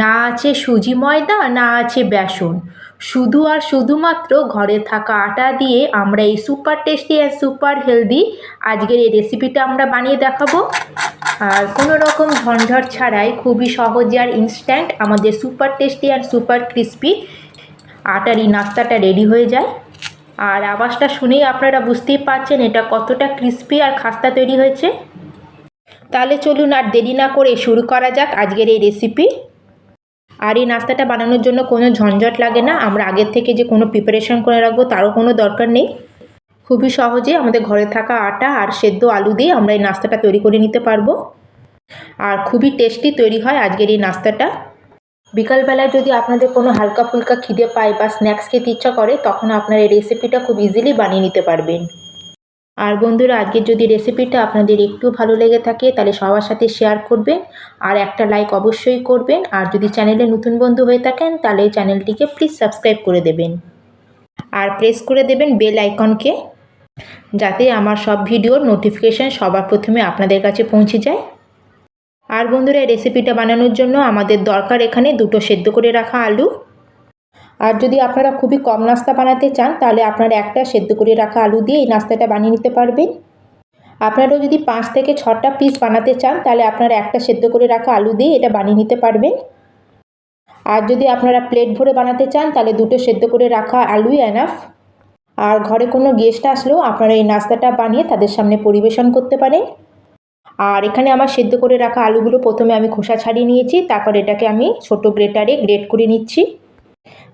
না আছে সুজি ময়দা, না আছে বেসন, শুধু আর শুধুমাত্র ঘরে থাকা আটা দিয়ে আমরা এই সুপার টেস্টি আর সুপার হেলদি আজকের এই রেসিপিটা আমরা বানিয়ে দেখাবো। আর কোনো রকম ঝঞ্ঝট ছাড়াই খুবই সহজে আর ইনস্ট্যান্ট আমাদের সুপার টেস্টি আর সুপার ক্রিস্পি আটার এই নাস্তাটা রেডি হয়ে যায়। আর আওয়াজটা শুনেই আপনারা বুঝতেই পারছেন এটা কতটা ক্রিস্পি আর খাস্তা তৈরি হয়েছে। তাহলে চলুন আর দেরি না করে শুরু করা যাক আজকের এই রেসিপি। আর এই নাস্তাটা বানানোর জন্য কোনো ঝঞ্ঝট লাগে না, আমরা আগের থেকে যে কোনো প্রিপারেশন করে রাখবো তারও কোনো দরকার নেই। খুবই সহজে আমাদের ঘরে থাকা আটা আর সেদ্ধ আলু দিয়ে আমরা এই নাস্তাটা তৈরি করে নিতে পারবো। আর খুবই টেস্টি তৈরি হয় আজকের এই নাস্তাটা। বিকালবেলায় যদি আপনাদের কোনো হালকা ফুলকা খিদে পায় বা স্ন্যাক্স খেতে ইচ্ছা করে তখন আপনারা এই রেসিপিটা খুব ইজিলি বানিয়ে নিতে পারবেন। আর বন্ধুরা, আজকের যদি রেসিপিটা আপনাদের একটু ভালো লেগে থাকে তাহলে সবার সাথে শেয়ার করবেন আর একটা লাইক অবশ্যই করবেন। আর যদি চ্যানেলে নতুন বন্ধু হয়ে থাকেন তাহলে এই চ্যানেলটিকে প্লিজ সাবস্ক্রাইব করে দেবেন আর প্রেস করে দেবেন বেল আইকনকে, যাতে আমার সব ভিডিওর নোটিফিকেশান সবার প্রথমে আপনাদের কাছে পৌঁছে যায়। আর বন্ধুরা, এই রেসিপিটা বানানোর জন্য আমাদের দরকার এখানে 2টো সেদ্ধ করে রাখা আলু। আর যদি আপনারা খুবই কম নাস্তা বানাতে চান তাহলে আপনারা একটা সেদ্ধ করে রাখা আলু দিয়ে এই নাস্তাটা বানিয়ে নিতে পারবেন। আপনারাও যদি 5 থেকে 6টা পিস বানাতে চান তাহলে আপনারা একটা সেদ্ধ করে রাখা আলু দিয়ে এটা বানিয়ে নিতে পারবেন। আর যদি আপনারা প্লেট ভরে বানাতে চান তাহলে 2টো সেদ্ধ করে রাখা আলুই এনাফ। আর ঘরে কোনো গেস্ট আসলেও আপনারা এই নাস্তাটা বানিয়ে তাদের সামনে পরিবেশন করতে পারেন। আর এখানে আমার সেদ্ধ করে রাখা আলুগুলো প্রথমে আমি খোসা ছাড়িয়ে নিয়েছি, তারপর এটাকে আমি ছোটো গ্রেটারে গ্রেট করে নিচ্ছি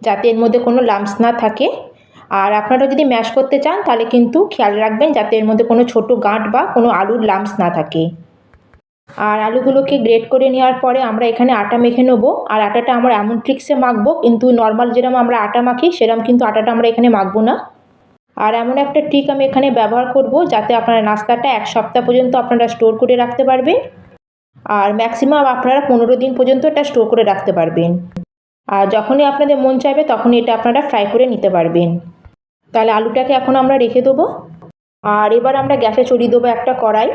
যাতে এর মধ্যে কোনো লাম্পস না থাকে। আর আপনারা যদি ম্যাশ করতে চান তাহলে কিন্তু খেয়াল রাখবেন যাতে এর মধ্যে কোনো ছোটো গাঁট বা কোনো আলুর লাম্পস না থাকে। আর আলুগুলোকে গ্রেট করে নেওয়ার পরে আমরা এখানে আটা মেখে নেবো। আর আটাটা আমরা এমন ট্রিক্সে মাখবো, কিন্তু নর্মাল যেরকম আমরা আটা মাখি সেরকম কিন্তু আটাটা আমরা এখানে মাখবো না। আর এমন একটা ট্রিক আমি এখানে ব্যবহার করব যাতে আপনারা নাস্তাটা 1 সপ্তাহ পর্যন্ত আপনারা স্টোর করে রাখতে পারবেন। আর ম্যাক্সিমাম আপনারা 15 দিন পর্যন্ত এটা স্টোর করে রাখতে পারবেন। আর যখনই আপনাদের মন চাইবে তখনই এটা আপনারা ফ্রাই করে নিতে পারবেন। তাহলে আলুটাকে এখন আমরা রেখে দেবো। আর এবার আমরা গ্যাসে চড়িয়ে দেবো একটা কড়াই।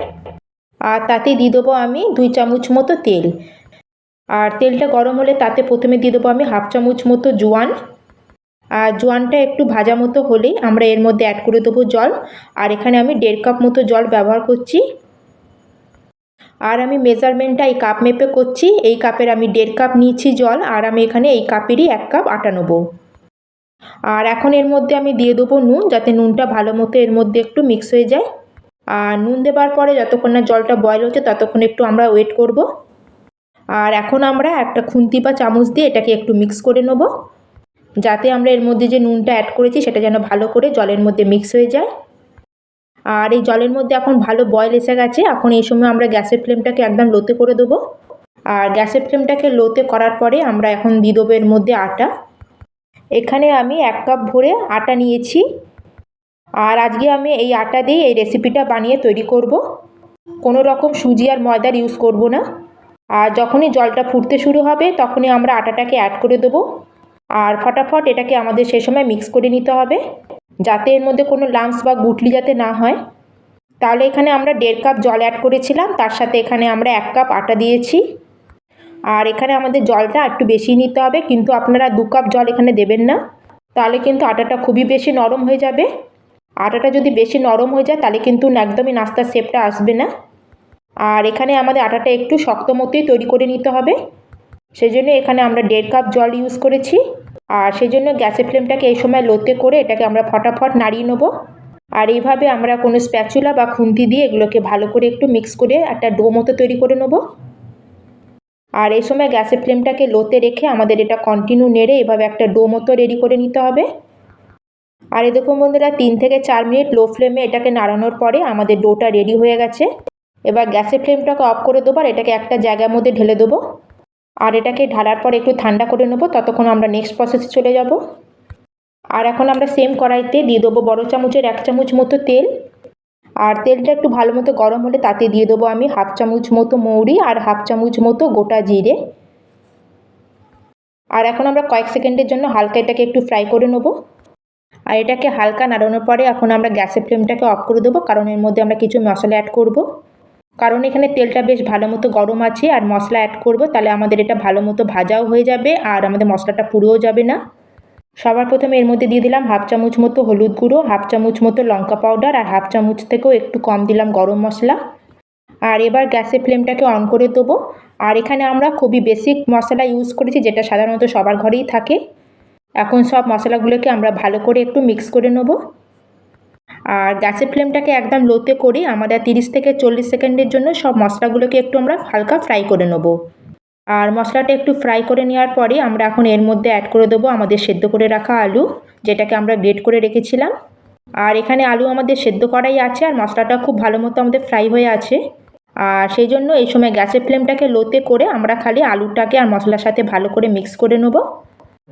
আর তাতে দিয়ে দেবো আমি 2 চামচ মতো তেল। আর তেলটা গরম হলে তাতে প্রথমে দিয়ে দেবো আমি 1/2 চামচ মতো জোয়ান। আর জোয়ানটা একটু ভাজা মতো হলেই আমরা এর মধ্যে অ্যাড করে দেবো জল। আর এখানে আমি 1.5 কাপ মতো জল ব্যবহার করছি। আর আমি মেজারমেন্টটা এই কাপ মেপে করছি, এই কাপের আমি 1.5 কাপ নিয়েছি জল। আর আমি এখানে এই কাপেরই 1 কাপ আটা নেবো। আর এখন এর মধ্যে আমি দিয়ে দেবো নুন, যাতে নুনটা ভালো মতো এর মধ্যে একটু মিক্স হয়ে যায়। আর নুন দেবার পরে যতক্ষণ না জলটা বয়েল হচ্ছে ততক্ষণ একটু আমরা ওয়েট করব। আর এখন আমরা একটা খুন্তি বা চামচ দিয়ে এটাকে একটু মিক্স করে নেব, যাতে আমরা এর মধ্যে যে নুনটা অ্যাড করেছি সেটা যেন ভালো করে জলের মধ্যে মিক্স হয়ে যায়। আর এই জলের মধ্যে এখন ভালো বয়েল এসে গেছে। এখন এই সময় আমরা গ্যাসের ফ্লেমটাকে একদম লোতে করে দেবো। আর গ্যাসের ফ্লেমটাকে লোতে করার পরে আমরা এখন দিয়ে দেবো এর মধ্যে আটা। এখানে আমি 1 কাপ ভরে আটা নিয়েছি। আর আজকে আমি এই আটা দিয়ে এই রেসিপিটা বানিয়ে তৈরি করব, কোনো রকম সুজি আর ময়দার ইউজ করব না। আর যখনই জলটা ফুটতে শুরু হবে তখনই আমরা আটাটাকে অ্যাড করে দেবো। আর ফটাফট এটাকে আমাদের সে সময় মিক্স করে নিতে হবে, যাতে এর মধ্যে কোনো লাম্পস বা গুটলি যাতে না হয়। তাহলে এখানে আমরা 1.5 কাপ জল অ্যাড করেছিলাম, তার সাথে এখানে আমরা 1 কাপ আটা দিয়েছি। আর এখানে আমাদের জলটা একটু বেশি নিতে হবে, কিন্তু আপনারা 2 কাপ জল এখানে দেবেন না, তাহলে কিন্তু আটাটা খুবই বেশি নরম হয়ে যাবে। আটাটা যদি বেশি নরম হয়ে যায় তাহলে কিন্তু একদমই নাস্তার শেপটা আসবে না। আর এখানে আমাদের আটাটা একটু শক্ত মতোই তৈরি করে নিতে হবে, সেজন্য এখানে আমরা 1.5 কাপ জল ইউজ করেছি। আর সেজন্য গ্যাসের ফ্লেমটাকে এই সময় লোতে করে এটাকে আমরা ফটাফট নাড়িয়ে নেব। আর এইভাবে আমরা কোনো স্প্যাচুলা বা খুন্তি দিয়ে এগুলোকে ভালো করে একটু মিক্স করে একটা ডো মতো তৈরি করে নেব। আর এই সময় গ্যাসের ফ্লেমটাকে লোতে রেখে আমাদের এটা কন্টিনিউ নেড়ে এভাবে একটা ডো মতো রেডি করে নিতে হবে। আর এই দেখুন বন্ধুরা, 3 থেকে 4 মিনিট লো ফ্লেমে এটাকে নাড়ানোর পরে আমাদের ডোটা রেডি হয়ে গেছে। এবার গ্যাসের ফ্লেমটাকে অফ করে দেবো আর এটাকে একটা জায়গার মধ্যে ঢেলে দেবো। আর এটাকে ঢালার পর একটু ঠান্ডা করে নেবো, ততক্ষণ আমরা নেক্সট প্রসেসে চলে যাব। আর এখন আমরা সেম কড়াইতে দিয়ে দেবো বড় চামচের 1 চামচ মতো তেল। আর তেলটা একটু ভালো মতো গরম হলে তাতে দিয়ে দেবো আমি 1/2 চামচ মতো মৌরি আর 1/2 চামচ মতো গোটা জিরে। আর এখন আমরা কয়েক সেকেন্ডের জন্য হালকা এটাকে একটু ফ্রাই করে নেবো। আর এটাকে হালকা নাড়ানোর পরে এখন আমরা গ্যাসের ফ্লেমটাকে অফ করে দেবো, কারণ এর মধ্যে আমরা কিছু মশলা অ্যাড করব। কারণ এখানে তেলটা বেশ ভালো মতো গরম আছে আর মশলা অ্যাড করব, তাহলে আমাদের এটা ভালো মতো ভাজাও হয়ে যাবে আর আমাদের মশলাটা পুড়েও যাবে না। সবার প্রথমে এর মধ্যে দিয়ে দিলাম হাফ চামচ মতো হলুদ গুঁড়ো, হাফ চামচ মতো লঙ্কা পাউডার আর হাফ চামচ থেকেও একটু কম দিলাম গরম মশলা। আর এবার গ্যাসের ফ্লেমটাকে অন করে দেবো। আর এখানে আমরা খুবই বেসিক মশলা ইউজ করেছি, যেটা সাধারণত সবার ঘরেই থাকে। এখন সব মশলাগুলোকে আমরা ভালো করে একটু মিক্স করে নেব। আর গ্যাসের ফ্লেমটাকে একদম লোতে করে আমরা 30 থেকে 40 সেকেন্ডের জন্য সব মশলাগুলোকে একটু আমরা হালকা ফ্রাই করে নেব। আর মশলাটা একটু ফ্রাই করে নেওয়ার পরে আমরা এখন এর মধ্যে অ্যাড করে দেবো আমাদের সেদ্ধ করে রাখা আলু, যেটাকে আমরা গ্রেট করে রেখেছিলাম। আর এখানে আলু আমাদের সেদ্ধ করাই আছে আর মশলাটা খুব ভালো মতো আমাদের ফ্রাই হয়ে আছে। আর সেই জন্য এই সময় গ্যাসের ফ্লেমটাকে লোতে করে আমরা খালি আলুটাকে আর মশলার সাথে ভালো করে মিক্স করে নেব।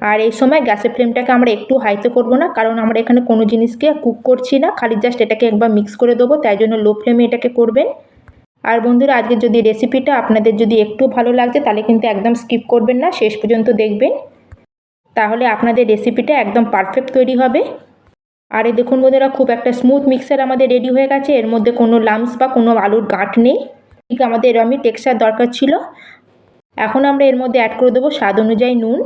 আর এই সময় গ্যাসের ফ্লেমটাকে আমরা একটু হাইতে করব না, কারণ আমরা এখানে কোনো জিনিসকে কুক করছি না, খালি জাস্ট এটাকে একবার মিক্স করে দেবো, তাই জন্য লো ফ্লেমে এটাকে করবেন। আর বন্ধুরা, আজকে যদি রেসিপিটা আপনাদের যদি একটু ভালো লাগছে তাহলে কিন্তু একদম স্কিপ করবেন না, শেষ পর্যন্ত দেখবেন, তাহলে আপনাদের রেসিপিটা একদম পারফেক্ট তৈরি হবে। আর এই দেখুন বন্ধুরা, খুব একটা স্মুথ মিক্সার আমাদের রেডি হয়ে গেছে, এর মধ্যে কোনো লাম্পস বা কোনো আলুর গাঁট নেই, ঠিক আমাদের এরমই টেক্সচার দরকার ছিল। এখন আমরা এর মধ্যে অ্যাড করে দেবো স্বাদ অনুযায়ী নুন।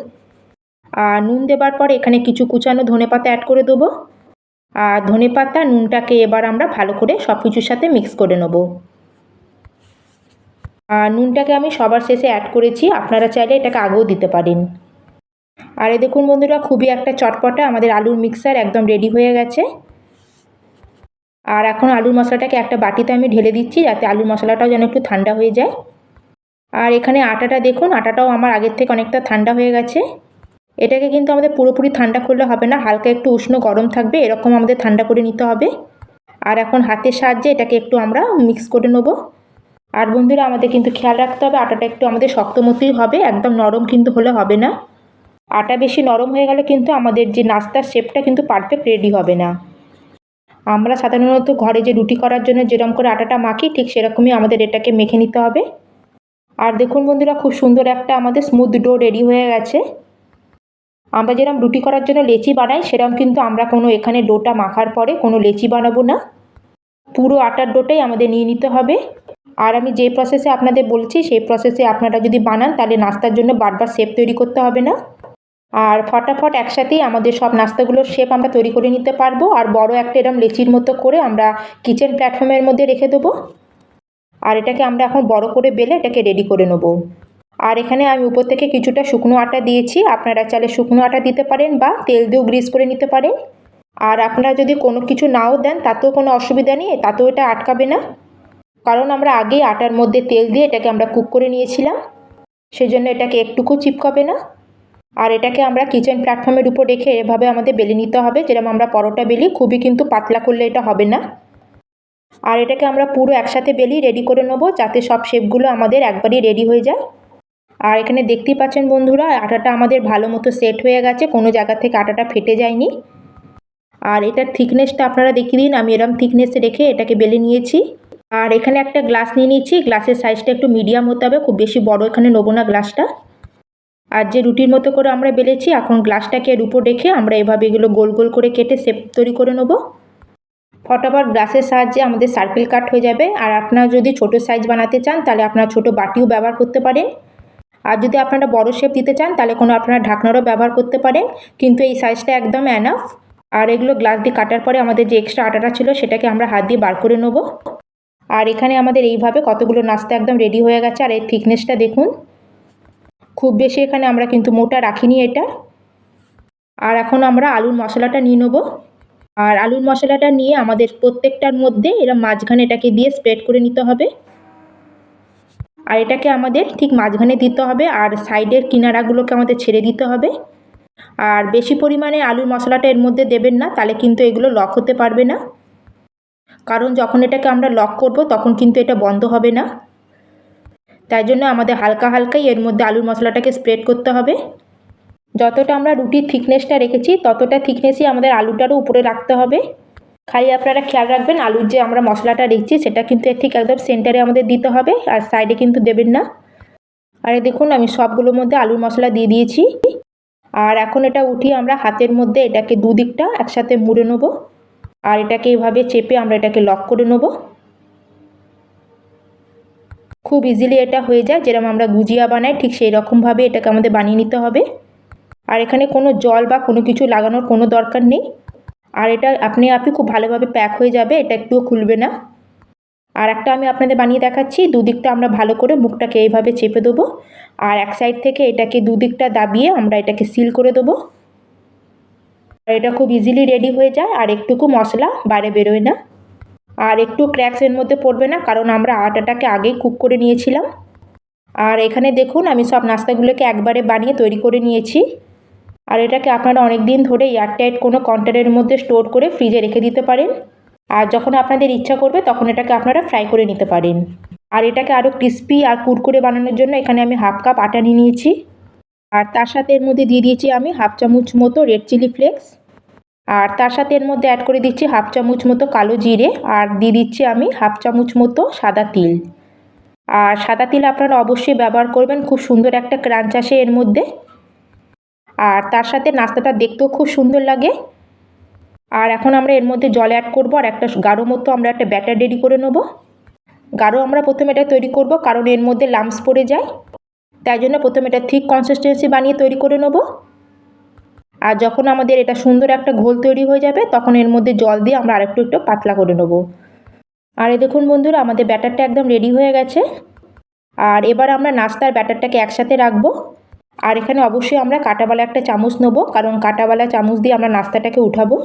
আর নুন দেবার পর এখানে কিছু কুচানো ধনেপাতা অ্যাড করে দেবো। আর ধনেপাতা নুনটাকে এবার আমরা ভালো করে সব কিছুর সাথে মিক্স করে নেব। আর নুনটাকে আমি সবার শেষে অ্যাড করেছি, আপনারা চাইলে এটাকে আগেও দিতে পারেন। আর এই দেখুন বন্ধুরা, খুবই একটা চটপটা আমাদের আলুর মিক্সার একদম রেডি হয়ে গেছে। আর এখন আলুর মশলাটাকে একটা বাটিতে আমি ঢেলে দিচ্ছি, যাতে আলুর মশলাটাও যেন একটু ঠান্ডা হয়ে যায়। আর এখানে আটাটা দেখুন, আটাটাও আমার আগের থেকে অনেকটা ঠান্ডা হয়ে গেছে। এটাকে কিন্তু আমাদের পুরোপুরি ঠান্ডা করলে হবে না, হালকা একটু উষ্ণ গরম থাকবে, এরকম আমাদের ঠান্ডা করে নিতে হবে। আর এখন হাতের সাহায্যে এটাকে একটু আমরা মিক্স করে নেব। আর বন্ধুরা, আমাদের কিন্তু খেয়াল রাখতে হবে আটাটা একটু আমাদের শক্ত মতোই হবে, একদম নরম কিন্তু হলে হবে না। আটা বেশি নরম হয়ে গেলে কিন্তু আমাদের যে নাস্তার শেপটা কিন্তু পারফেক্ট রেডি হবে না। আমরা সাধারণত ঘরে যে রুটি করার জন্য যেরকম করে আটাটা মাখি, ঠিক সেরকমই আমাদের এটাকে মেখে নিতে হবে। আর দেখুন বন্ধুরা, খুব সুন্দর একটা আমাদের স্মুথ ডো রেডি হয়ে গেছে। আমরা যেরকম রুটি করার জন্য লেচি বানাই, সেরকম কিন্তু আমরা কোনো এখানে ডোটা মাখার পরে কোনো লেচি বানাবো না, পুরো আটার ডোটাই আমাদের নিয়ে নিতে হবে। আর আমি যে প্রসেসে আপনাদের বলছি সেই প্রসেসে আপনারা যদি বানান, তাহলে নাস্তার জন্য বারবার শেপ তৈরি করতে হবে না। আর ফটাফট একসাথেই আমাদের সব নাস্তাগুলোর শেপ আমরা তৈরি করে নিতে পারবো। আর বড় একটা এরকম লেচির মতো করে আমরা কিচেন প্ল্যাটফর্মের মধ্যে রেখে দেবো। আর এটাকে আমরা এখন বড় করে বেলে এটাকে রেডি করে নেব। আর এখানে আমি উপর থেকে কিছুটা শুকনো আটা দিয়েছি, আপনারা চাইলে শুকনো আটা দিতে পারেন বা তেল দিয়েও গ্রিস করে নিতে পারেন। আর আপনারা যদি কোনো কিছু নাও দেন তাতেও কোনো অসুবিধা নেই, তাতেও এটা আটকাবে না, কারণ আমরা আগেই আটার মধ্যে তেল দিয়ে এটাকে আমরা কুক করে নিয়েছিলাম, সেজন্য এটাকে একটুকু চিপকাবে না। আর এটাকে আমরা কিচেন প্ল্যাটফর্মের উপর রেখে এভাবে আমাদের বেলে নিতে হবে, যেরকম আমরা পরোটা বেলি, খুবই কিন্তু পাতলা করলে এটা হবে না। আর এটাকে আমরা পুরো একসাথে বেলি রেডি করে নেবো, যাতে সব শেপগুলো আমাদের একবারই রেডি হয়ে যায়। আর এখানে দেখতেই পাচ্ছেন বন্ধুরা, আটাটা আমাদের ভালো মতো সেট হয়ে গেছে, কোনো জায়গা থেকে আটাটা ফেটে যায়নি। আর এটার থিকনেসটা আপনারা দেখিয়ে দিন, আমি এরকম থিকনেসে রেখে এটাকে বেলে নিয়েছি। আর এখানে একটা গ্লাস নিয়ে নিচ্ছি, গ্লাসের সাইজটা একটু মিডিয়াম হতে হবে, খুব বেশি বড় এখানে নেবো না গ্লাসটা। আর যে রুটির মতো করে আমরা বেলেছি, এখন গ্লাসটাকে এর উপর রেখে আমরা এভাবে এগুলো গোল গোল করে কেটে শেপ তৈরি করে নেব। ফটাফট গ্লাসের সাহায্যে আমাদের সার্কেল কাট হয়ে যাবে। আর আপনারা যদি ছোটো সাইজ বানাতে চান, তাহলে আপনারা ছোটো বাটিও ব্যবহার করতে পারেন। আর যদি আপনারা বড় শেপ দিতে চান, তাহলে কোনো আপনারা ঢাকনারও ব্যবহার করতে পারেন, কিন্তু এই সাইজটা একদম এনাফ। আর এগুলো গ্লাস দিয়ে কাটার পরে আমাদের যে এক্সট্রা আটাটা ছিল সেটাকে আমরা হাত দিয়ে বার করে নেব। আর এখানে আমাদের এইভাবে কতগুলো নাস্তা একদম রেডি হয়ে গেছে। আর এর থিকনেসটা দেখুন, খুব বেশি এখানে আমরা কিন্তু মোটা রাখিনি এটা। আর এখন আমরা আলুর মশলাটা নিয়ে নেব। আর আলুর মশলাটা নিয়ে আমাদের প্রত্যেকটার মধ্যে এরা মাঝখানে এটাকে দিয়ে স্প্রেড করে নিতে হবে। আর এটাকে আমাদের ঠিক মাঝখানে দিতে হবে, আর সাইডের কিনারাগুলোকে আমাদের ছেড়ে দিতে হবে। আর বেশি পরিমাণে আলুর মশলাটা এর মধ্যে দেবেন না, তাহলে কিন্তু এগুলো লক হতে পারবে না, কারণ যখন এটাকে আমরা লক করব তখন কিন্তু এটা বন্ধ হবে না। তাই জন্য আমাদের হালকা হালকাই এর মধ্যে আলুর মশলাটাকে স্প্রেড করতে হবে। যতটা আমরা রুটির থিকনেসটা রেখেছি ততটা থিকনেসই আমাদের আলুটারও উপরে রাখতে হবে। খালি আপনারা খেয়াল রাখবেন, আলুর যে আমরা মশলাটা রেখেছি সেটা কিন্তু ঠিক একদম সেন্টারে আমাদের দিতে হবে, আর সাইডে কিন্তু দেবেন না। আর দেখুন, আমি সবগুলোর মধ্যে আলুর মশলা দিয়ে দিয়েছি। আর এখন এটা উঠিয়ে আমরা হাতের মধ্যে এটাকে দুদিকটা একসাথে মুড়ে নেব। আর এটাকে এইভাবে চেপে আমরা এটাকে লক করে নেব। খুব ইজিলি এটা হয়ে যায়, যেরকম আমরা গুজিয়া বানাই ঠিক সেই রকমভাবে এটাকে আমাদের বানিয়ে নিতে হবে। আর এখানে কোনো জল বা কোনো কিছু লাগানোর কোনো দরকার নেই। আর এটা আপনি খুব ভালোভাবে প্যাক হয়ে যাবে, এটা একটুও খুলবে না। আর একটা আমি আপনাদের বানিয়ে দেখাচ্ছি। দুদিকটা আমরা ভালো করে মুখটাকে এইভাবে চেপে দেবো, আর এক সাইড থেকে এটাকে দুদিকটা দাবিয়ে আমরা এটাকে সিল করে দেবো। আর এটা খুব ইজিলি রেডি হয়ে যায়, আর একটুকু মশলা বাইরে বেরোয় না, আর একটু ক্র্যাকস এর মধ্যে পড়বে না, কারণ আমরা আটাটাকে আগেই কুক করে নিয়েছিলাম। আর এখানে দেখুন আমি সব নাস্তাগুলোকে একবারে বানিয়ে তৈরি করে নিয়েছি। আর এটাকে আপনারা অনেক দিন ধরে এয়ারটাইট কোনো কন্টেনারের মধ্যে স্টোর করে ফ্রিজে রেখে দিতে পারেন। আর যখন আপনাদের ইচ্ছা করবে তখন এটাকে আপনারা ফ্রাই করে নিতে পারেন। আর এটাকে আরও ক্রিস্পি আর কুরকুরে বানানোর জন্য এখানে আমি হাফ কাপ আটা নিয়ে নিয়েছি। আর তার সাথে এর মধ্যে দিয়ে দিয়েছি আমি হাফ চামচ মতো রেড চিলি ফ্লেক্স। আর তার সাথে এর মধ্যে অ্যাড করে দিচ্ছি হাফ চামচ মতো কালো জিরে, আর দিয়ে দিচ্ছি আমি হাফ চামচ মতো সাদা তিল। আর সাদা তিল আপনারা অবশ্যই ব্যবহার করবেন, খুব সুন্দর একটা ক্রাঞ্চ আসে এর মধ্যে। আর তার সাথে নাস্তাটা দেখতেও খুব সুন্দর লাগে। আর এখন আমরা এর মধ্যে জল অ্যাড করবো, আর একটা গাঢ় মতো আমরা একটা ব্যাটার রেডি করে নেব। গাঢ় আমরা প্রথমে এটা তৈরি করব, কারণ এর মধ্যে লাম্পস পড়ে যায়, তাই জন্য প্রথমে এটা থিক কনসিস্টেন্সি বানিয়ে তৈরি করে নেব। আর যখন আমাদের এটা সুন্দর একটা ঘোল তৈরি হয়ে যাবে তখন এর মধ্যে জল দিয়ে আমরা আরেকটু একটু পাতলা করে নেব। আর এই দেখুন বন্ধুরা, আমাদের ব্যাটারটা একদম রেডি হয়ে গেছে। আর এবার আমরা নাস্তার ব্যাটারটাকে একসাথে রাখবো। আর এখানে অবশ্যই আমরা কাঁটাওয়ালা একটা চামচ নেব, কারণ কাঁটাওয়ালা চামচ দিয়ে আমরা নাস্তাটাকে উঠাবো।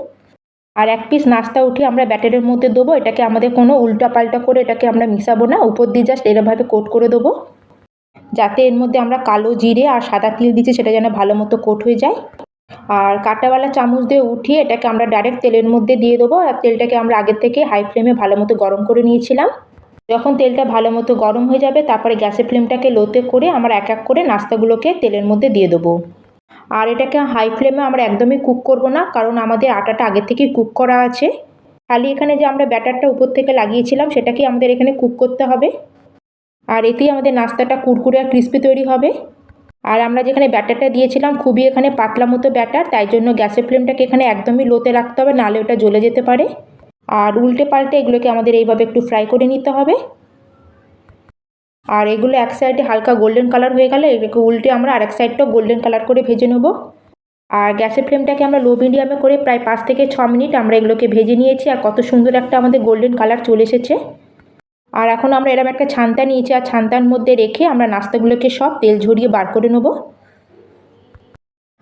আর এক পিস নাস্তা উঠিয়ে আমরা ব্যাটারের মধ্যে দেবো। এটাকে আমাদের কোনো উল্টা পাল্টা করে এটাকে আমরা মিশাবো না, উপর দিয়ে জাস্ট এরমভাবে কোট করে দেবো, যাতে এর মধ্যে আমরা কালো জিরে আর সাদা তিল দিচ্ছি সেটা যেন ভালো মতো কোট হয়ে যায়। আর কাঁটাওয়ালা চামচ দিয়ে উঠিয়ে এটাকে আমরা ডাইরেক্ট তেলের মধ্যে দিয়ে দেবো। আর তেলটাকে আমরা আগের থেকে হাই ফ্লেমে ভালো মতো গরম করে নিয়েছিলাম। যখন তেলটা ভালো মতো গরম হয়ে যাবে তারপরে গ্যাসের ফ্লেমটাকে লোতে করে আমরা এক এক করে নাস্তাগুলোকে তেলের মধ্যে দিয়ে দেবো। আর এটাকে হাই ফ্লেমে আমরা একদমই কুক করব না, কারণ আমাদের আটাটা আগের থেকেই কুক করা আছে। খালি এখানে যে আমরা ব্যাটারটা উপর থেকে লাগিয়েছিলাম সেটাকে আমাদের এখানে কুক করতে হবে। আর এতেই আমাদের নাস্তাটা কুরকুরে আর ক্রিস্পি তৈরি হবে। আর আমরা যেখানে ব্যাটারটা দিয়েছিলাম খুবই এখানে পাতলা মতো ব্যাটার, তাই জন্য গ্যাসের ফ্লেমটাকে এখানে একদমই লোতে রাখতে হবে, নাহলে ওটা জ্বলে যেতে পারে। আর উল্টে পাল্টে এগুলোকে আমাদের এইভাবে একটু ফ্রাই করে নিতে হবে। আর এগুলো এক সাইডে হালকা গোল্ডেন কালার হয়ে গেলে এগুলোকে উল্টে আমরা আরেক সাইডটাও গোল্ডেন কালার করে ভেজে নেব। আর গ্যাসের ফ্লেমটাকে আমরা লো মিডিয়ামে করে প্রায় 5 থেকে 6 মিনিট আমরা এগুলোকে ভেজে নিয়েছি। আর কত সুন্দর একটা আমাদের গোল্ডেন কালার চলে এসেছে। আর এখন আমরা এরকম একটা ছান্তা নিয়েছি, আর ছান্তার মধ্যে রেখে আমরা নাস্তাগুলোকে সব তেল ঝরিয়ে বার করে নেব।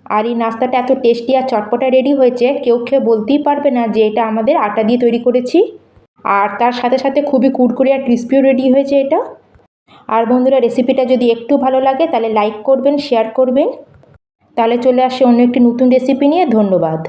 আর এই নাস্তাটা এত টেস্টি আর চটপটা রেডি হয়েছে, কেউ খেয়ে বলতেই পারবে না যে এটা আমাদের আটা দিয়ে তৈরি করেছি। আর তার সাথে সাথে খুবই কুরকুরে আর ক্রিস্পিও রেডি হয়েছে এটা। আর বন্ধুরা, রেসিপিটা যদি একটু ভালো লাগে তাহলে লাইক করবেন, শেয়ার করবেন। তাহলে চলে আসে অন্য একটি নতুন রেসিপি নিয়ে। ধন্যবাদ।